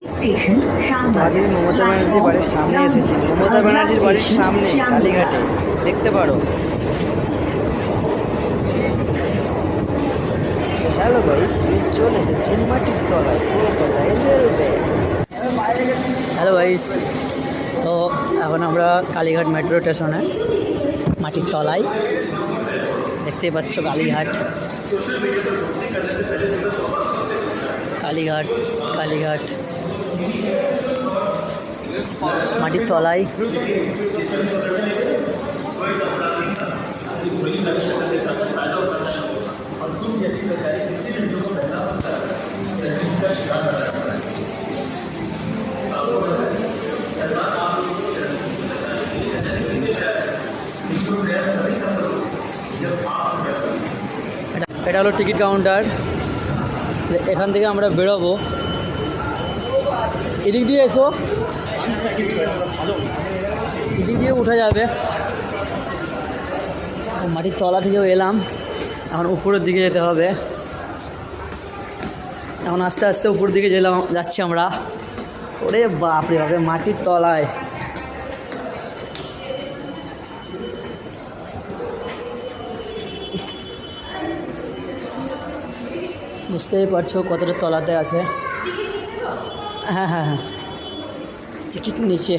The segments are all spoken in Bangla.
আজকে মমতা ব্যানার্জির বাড়ির সামনে এসেছি। মমতা ব্যানার্জির বাড়ির সামনে কালীঘাটে দেখতে পারো। হ্যালো গাইস, চলে এসেছি মাটির তলায় কলকাতায় রেলওয়ে। হ্যালো গাইস, তো এখন আমরা কালীঘাট মেট্রো স্টেশনে মাটির তলায় দেখতেই পাচ্ছ কালীঘাট কালীঘাট কালীঘাট মাটির তলায়। এটা হলো টিকিট কাউন্টার। এখান থেকে আমরা বেরোবো। এদিক দিয়ে এসো, এদিক দিয়ে উঠা যাবে। মাটির তলা থেকেও এলাম, এখন উপরের দিকে যেতে হবে। এখন আস্তে আস্তে উপরের দিকে যাচ্ছি আমরা। ওরে বাপরে বাপরে, মাটির তলায় বুঝতেই পারছো কতটা তলাতে আছে। হ্যাঁ হ্যাঁ হ্যাঁ, টিকিট নিচে।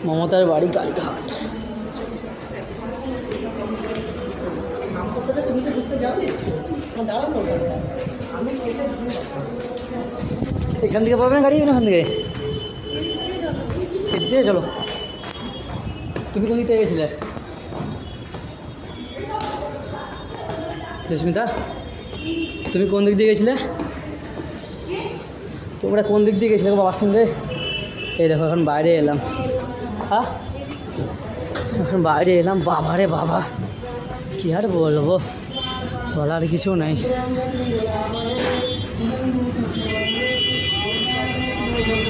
মমতার বাড়ি কালীঘাট। এখান থেকে পাবে না গাড়ি? এখান থেকে দিয়ে চলো। তুমি কোন দিক থেকে গেছিলে রশ্মিতা? তুমি কোন দিক দিয়ে গেছিলে? তোমরা কোন দিক দিয়ে গেছিলে বাবার সঙ্গে? এই দেখো এখন বাইরে এলাম। হ্যাঁ, এখন বাইরে এলাম। বাবারে বাবা, কী আর বলবো, বলার কিছু নাই।